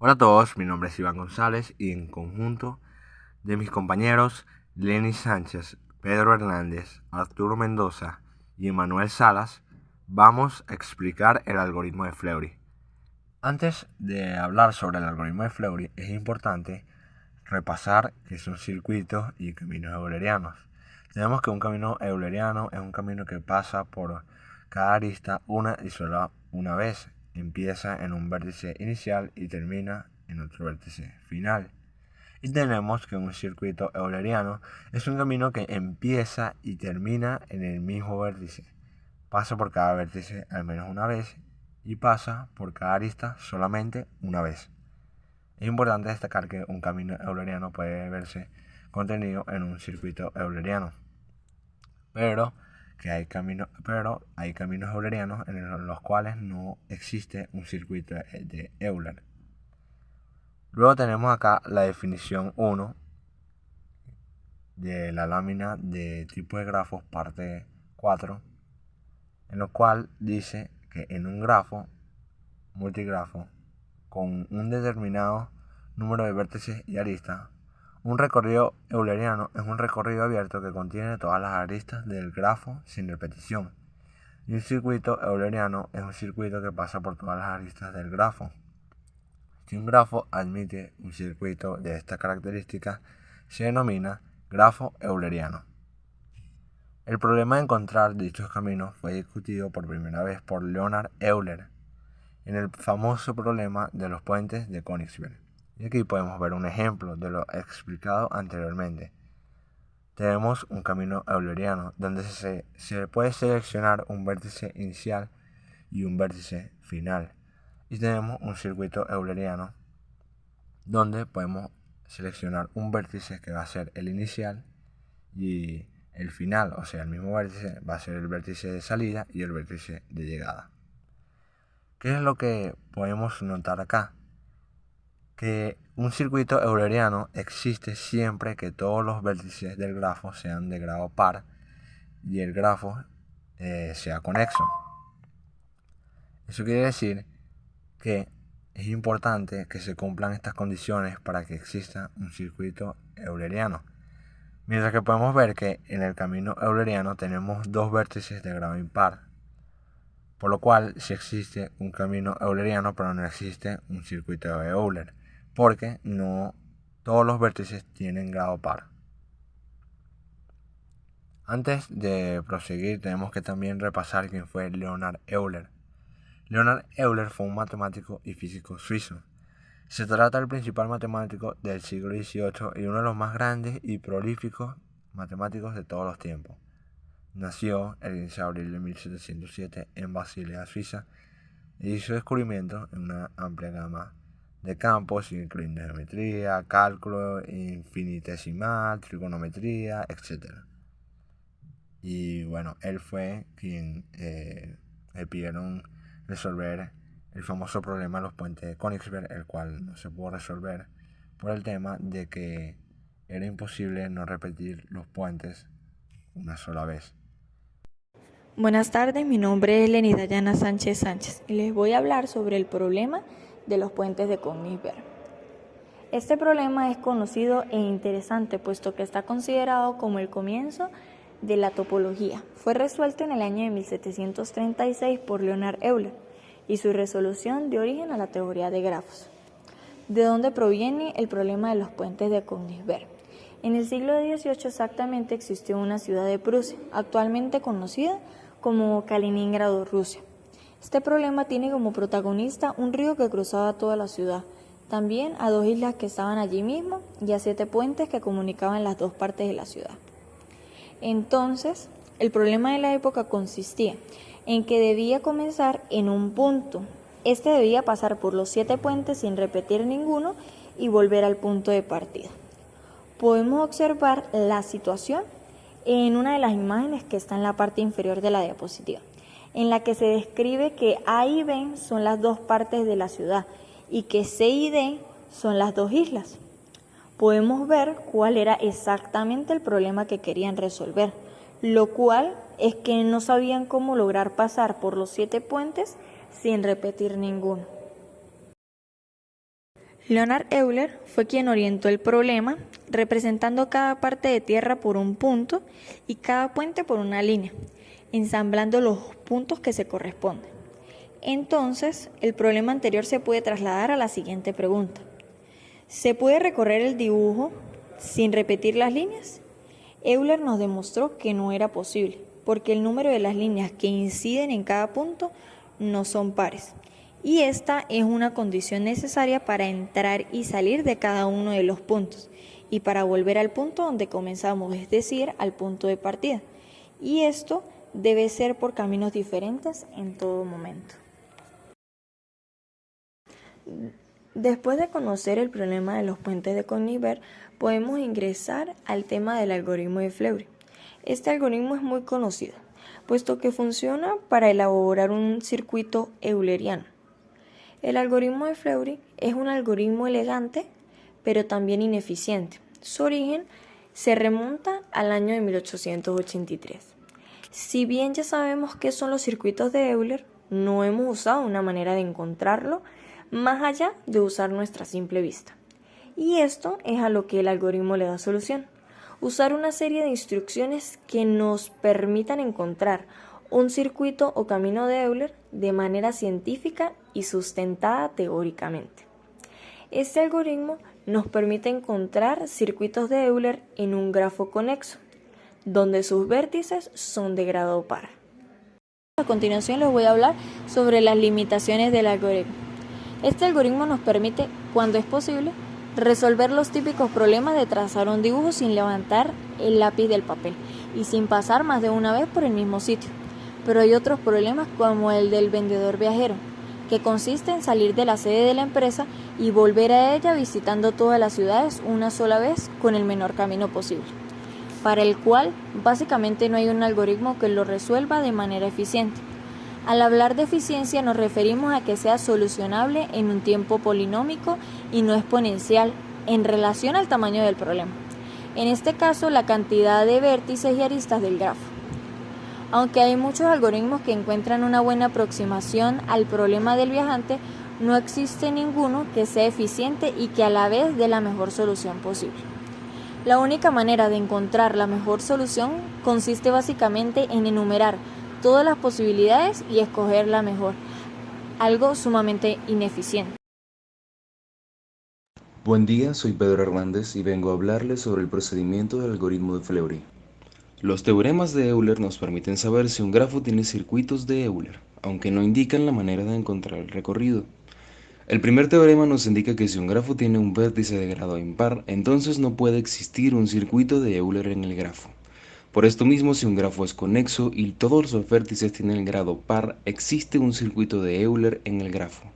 Hola a todos, mi nombre es Iván González y en conjunto de mis compañeros Lenny Sánchez, Pedro Hernández, Arturo Mendoza y Emanuel Salas, vamos a explicar el algoritmo de Fleury. Antes de hablar sobre el algoritmo de Fleury, es importante repasar qué son circuitos y caminos eulerianos. Tenemos que un camino euleriano es un camino que pasa por cada arista una y solo una vez. Empieza en un vértice inicial y termina en otro vértice final. Y tenemos que un circuito euleriano es un camino que empieza y termina en el mismo vértice. Pasa por cada vértice al menos una vez y pasa por cada arista solamente una vez. Es importante destacar que un camino euleriano puede verse contenido en un circuito euleriano, pero hay caminos eulerianos en los cuales no existe un circuito de Euler. Luego tenemos acá la definición 1 de la lámina de tipo de grafos parte 4, en lo cual dice que en un grafo multigrafo con un determinado número de vértices y aristas, un recorrido euleriano es un recorrido abierto que contiene todas las aristas del grafo sin repetición. Y un circuito euleriano es un circuito que pasa por todas las aristas del grafo. Si un grafo admite un circuito de esta característica, se denomina grafo euleriano. El problema de encontrar dichos caminos fue discutido por primera vez por Leonhard Euler en el famoso problema de los puentes de Königsberg. Y aquí podemos ver un ejemplo de lo explicado anteriormente. Tenemos un camino euleriano donde se puede seleccionar un vértice inicial y un vértice final. Y tenemos un circuito euleriano donde podemos seleccionar un vértice que va a ser el inicial y el final, o sea, el mismo vértice va a ser el vértice de salida y el vértice de llegada. ¿Qué es lo que podemos notar acá? Que un circuito euleriano existe siempre que todos los vértices del grafo sean de grado par y el grafo sea conexo. Eso quiere decir que es importante que se cumplan estas condiciones para que exista un circuito euleriano. Mientras que podemos ver que en el camino euleriano tenemos dos vértices de grado impar, por lo cual sí existe un camino euleriano, pero no existe un circuito de Euler, porque no todos los vértices tienen grado par. Antes de proseguir, tenemos que también repasar quién fue Leonhard Euler. Leonhard Euler fue un matemático y físico suizo. Se trata del principal matemático del siglo XVIII y uno de los más grandes y prolíficos matemáticos de todos los tiempos. Nació el 15 de abril de 1707 en Basilea, Suiza, e hizo descubrimientos en una amplia gama de campos, incluyendo geometría, cálculo infinitesimal, trigonometría, etc. Y bueno, él fue quien le pidieron resolver el famoso problema de los puentes de Königsberg, el cual no se pudo resolver por el tema de que era imposible no repetir los puentes una sola vez. Buenas tardes, mi nombre es Lenny Dayana Sánchez Sánchez y les voy a hablar sobre el problema de los puentes de Königsberg. Este problema es conocido e interesante puesto que está considerado como el comienzo de la topología. Fue resuelto en el año de 1736 por Leonhard Euler y su resolución dio origen a la teoría de grafos. ¿De dónde proviene el problema de los puentes de Königsberg? En el siglo XVIII exactamente existió una ciudad de Prusia, actualmente conocida como Kaliningrado, Rusia. Este problema tiene como protagonista un río que cruzaba toda la ciudad, también a dos islas que estaban allí mismo y a 7 puentes que comunicaban las dos partes de la ciudad. Entonces, el problema de la época consistía en que debía comenzar en un punto. Este debía pasar por los 7 puentes sin repetir ninguno y volver al punto de partida. Podemos observar la situación en una de las imágenes que está en la parte inferior de la diapositiva, en la que se describe que A y B son las dos partes de la ciudad y que C y D son las dos islas. Podemos ver cuál era exactamente el problema que querían resolver, lo cual es que no sabían cómo lograr pasar por los 7 puentes sin repetir ninguno. Leonhard Euler fue quien orientó el problema, representando cada parte de tierra por un punto y cada puente por una línea, ensamblando los puntos que se corresponden. Entonces, el problema anterior se puede trasladar a la siguiente pregunta. ¿Se puede recorrer el dibujo sin repetir las líneas? Euler nos demostró que no era posible, porque el número de las líneas que inciden en cada punto no son pares, y esta es una condición necesaria para entrar y salir de cada uno de los puntos, y para volver al punto donde comenzamos, es decir, al punto de partida, y esto debe ser por caminos diferentes en todo momento. Después de conocer el problema de los puentes de Konigbert, podemos ingresar al tema del algoritmo de Fleury. Este algoritmo es muy conocido, puesto que funciona para elaborar un circuito euleriano. El algoritmo de Fleury es un algoritmo elegante, pero también ineficiente. Su origen se remonta al año de 1883. Si bien ya sabemos qué son los circuitos de Euler, no hemos usado una manera de encontrarlo más allá de usar nuestra simple vista. Y esto es a lo que el algoritmo le da solución. Usar una serie de instrucciones que nos permitan encontrar un circuito o camino de Euler de manera científica y sustentada teóricamente. Este algoritmo nos permite encontrar circuitos de Euler en un grafo conexo, donde sus vértices son de grado par. A continuación les voy a hablar sobre las limitaciones del algoritmo. Este algoritmo nos permite, cuando es posible, resolver los típicos problemas de trazar un dibujo sin levantar el lápiz del papel y sin pasar más de una vez por el mismo sitio. Pero hay otros problemas como el del vendedor viajero, que consiste en salir de la sede de la empresa y volver a ella visitando todas las ciudades una sola vez con el menor camino posible, para el cual básicamente no hay un algoritmo que lo resuelva de manera eficiente. Al hablar de eficiencia nos referimos a que sea solucionable en un tiempo polinómico y no exponencial en relación al tamaño del problema. En este caso, la cantidad de vértices y aristas del grafo. Aunque hay muchos algoritmos que encuentran una buena aproximación al problema del viajante, no existe ninguno que sea eficiente y que a la vez dé la mejor solución posible. La única manera de encontrar la mejor solución consiste básicamente en enumerar todas las posibilidades y escoger la mejor, algo sumamente ineficiente. Buen día, soy Pedro Hernández y vengo a hablarles sobre el procedimiento del algoritmo de Fleury. Los teoremas de Euler nos permiten saber si un grafo tiene circuitos de Euler, aunque no indican la manera de encontrar el recorrido. El primer teorema nos indica que si un grafo tiene un vértice de grado impar, entonces no puede existir un circuito de Euler en el grafo. Por esto mismo, si un grafo es conexo y todos los vértices tienen el grado par, existe un circuito de Euler en el grafo.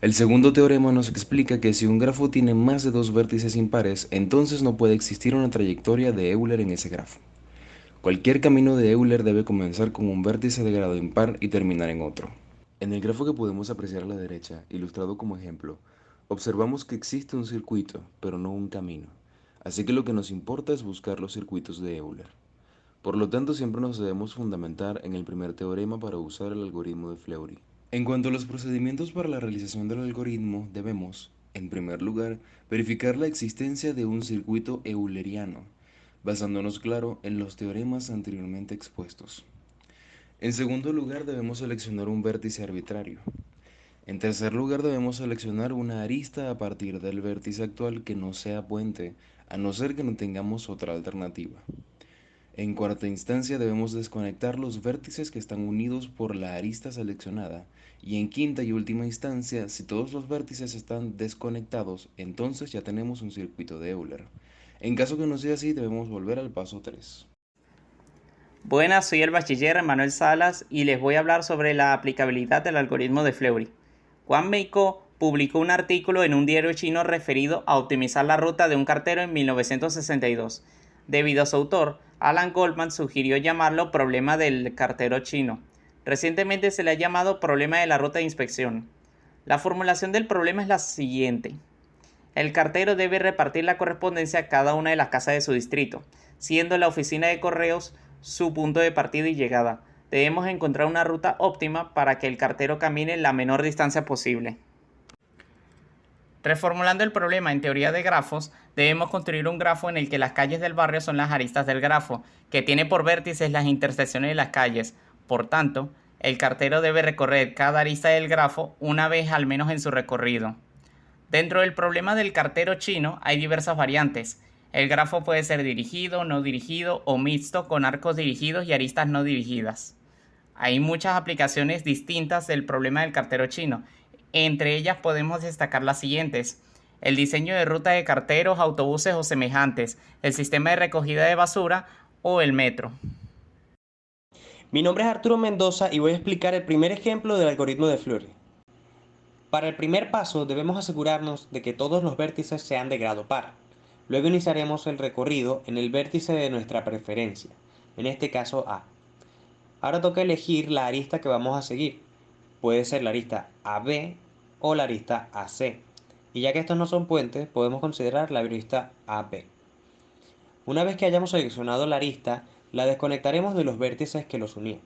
El segundo teorema nos explica que si un grafo tiene más de dos vértices impares, entonces no puede existir una trayectoria de Euler en ese grafo. Cualquier camino de Euler debe comenzar con un vértice de grado impar y terminar en otro. En el grafo que podemos apreciar a la derecha, ilustrado como ejemplo, observamos que existe un circuito, pero no un camino. Así que lo que nos importa es buscar los circuitos de Euler. Por lo tanto, siempre nos debemos fundamentar en el primer teorema para usar el algoritmo de Fleury. En cuanto a los procedimientos para la realización del algoritmo, debemos, en primer lugar, verificar la existencia de un circuito euleriano, basándonos, claro, en los teoremas anteriormente expuestos. En segundo lugar, debemos seleccionar un vértice arbitrario. En tercer lugar, debemos seleccionar una arista a partir del vértice actual que no sea puente, a no ser que no tengamos otra alternativa. En cuarta instancia, debemos desconectar los vértices que están unidos por la arista seleccionada. Y en quinta y última instancia, si todos los vértices están desconectados, entonces ya tenemos un circuito de Euler. En caso que no sea así, debemos volver al paso 3. Buenas, soy el bachiller Manuel Salas y les voy a hablar sobre la aplicabilidad del algoritmo de Fleury. Wang Meiko publicó un artículo en un diario chino referido a optimizar la ruta de un cartero en 1962. Debido a su autor, Alan Goldman sugirió llamarlo problema del cartero chino. Recientemente se le ha llamado problema de la ruta de inspección. La formulación del problema es la siguiente. El cartero debe repartir la correspondencia a cada una de las casas de su distrito, siendo la oficina de correos su punto de partida y llegada. Debemos encontrar una ruta óptima para que el cartero camine la menor distancia posible. Reformulando el problema en teoría de grafos, debemos construir un grafo en el que las calles del barrio son las aristas del grafo, que tiene por vértices las intersecciones de las calles. Por tanto, el cartero debe recorrer cada arista del grafo una vez al menos en su recorrido. Dentro del problema del cartero chino hay diversas variantes. El grafo puede ser dirigido, no dirigido o mixto con arcos dirigidos y aristas no dirigidas. Hay muchas aplicaciones distintas del problema del cartero chino. Entre ellas podemos destacar las siguientes: el diseño de ruta de carteros, autobuses o semejantes, el sistema de recogida de basura o el metro. Mi nombre es Arturo Mendoza y voy a explicar el primer ejemplo del algoritmo de Fleury. Para el primer paso debemos asegurarnos de que todos los vértices sean de grado par. Luego iniciaremos el recorrido en el vértice de nuestra preferencia, en este caso A. Ahora toca elegir la arista que vamos a seguir. Puede ser la arista AB o la arista AC. Y ya que estos no son puentes, podemos considerar la arista AB. Una vez que hayamos seleccionado la arista, la desconectaremos de los vértices que los unían.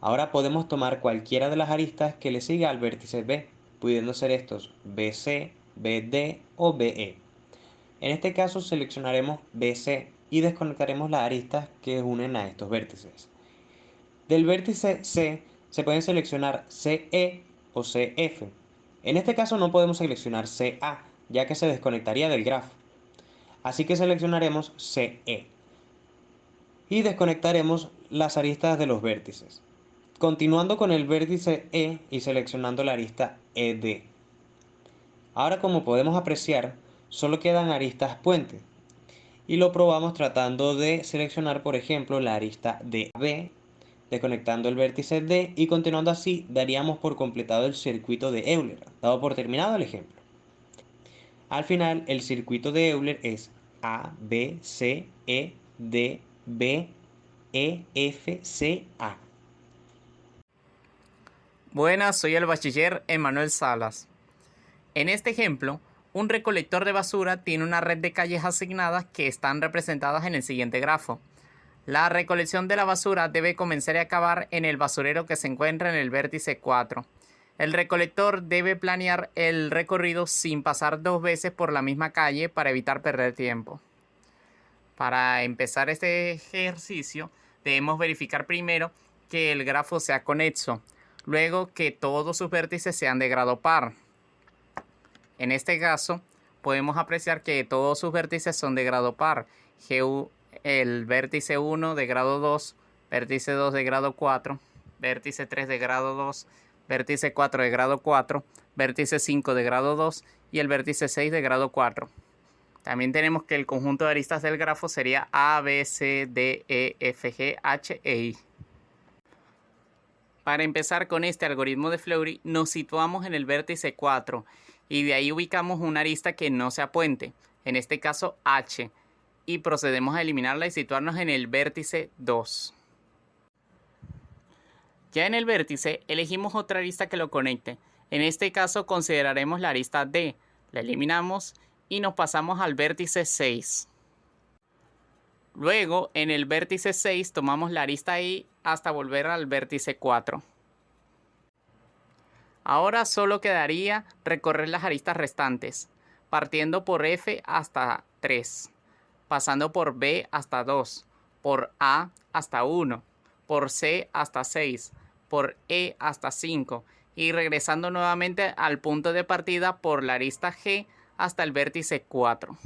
Ahora podemos tomar cualquiera de las aristas que le siga al vértice B, pudiendo ser estos BC, BD o BE. En este caso seleccionaremos BC y desconectaremos las aristas que unen a estos vértices. Del vértice C se pueden seleccionar CE o CF. En este caso no podemos seleccionar CA, ya que se desconectaría del grafo. Así que seleccionaremos CE y desconectaremos las aristas de los vértices. Continuando con el vértice E y seleccionando la arista ED. Ahora, como podemos apreciar, solo quedan aristas puentes. Y lo probamos tratando de seleccionar, por ejemplo, la arista DB, desconectando el vértice D y continuando así, daríamos por completado el circuito de Euler, dado por terminado el ejemplo. Al final, el circuito de Euler es A, B, C, E, D, B, E, F, C, A. Buenas, soy el bachiller Emanuel Salas. En este ejemplo, un recolector de basura tiene una red de calles asignadas que están representadas en el siguiente grafo. La recolección de la basura debe comenzar y acabar en el basurero que se encuentra en el vértice 4. El recolector debe planear el recorrido sin pasar 2 veces por la misma calle para evitar perder tiempo. Para empezar este ejercicio, debemos verificar primero que el grafo sea conexo, luego que todos sus vértices sean de grado par. En este caso, podemos apreciar que todos sus vértices son de grado par. El vértice 1 de grado 2, vértice 2 de grado 4, vértice 3 de grado 2, vértice 4 de grado 4, vértice 5 de grado 2 y el vértice 6 de grado 4. También tenemos que el conjunto de aristas del grafo sería A, B, C, D, E, F, G, H e I. Para empezar con este algoritmo de Fleury, nos situamos en el vértice 4 y de ahí ubicamos una arista que no sea puente, en este caso H, y procedemos a eliminarla y situarnos en el vértice 2. Ya en el vértice elegimos otra arista que lo conecte. En este caso consideraremos la arista D, la eliminamos y nos pasamos al vértice 6. Luego en el vértice 6 tomamos la arista I hasta volver al vértice 4. Ahora solo quedaría recorrer las aristas restantes, partiendo por F hasta 3, pasando por B hasta 2, por A hasta 1, por C hasta 6, por E hasta 5 y regresando nuevamente al punto de partida por la arista G hasta el vértice 4.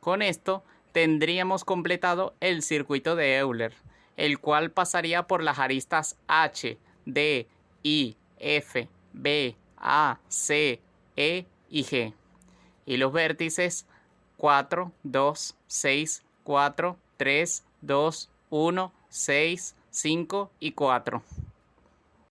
Con esto tendríamos completado el circuito de Euler, el cual pasaría por las aristas H, D, I, F, B, A, C, E y G. Y los vértices 4, 2, 6, 4, 3, 2, 1, 6, 5 y 4.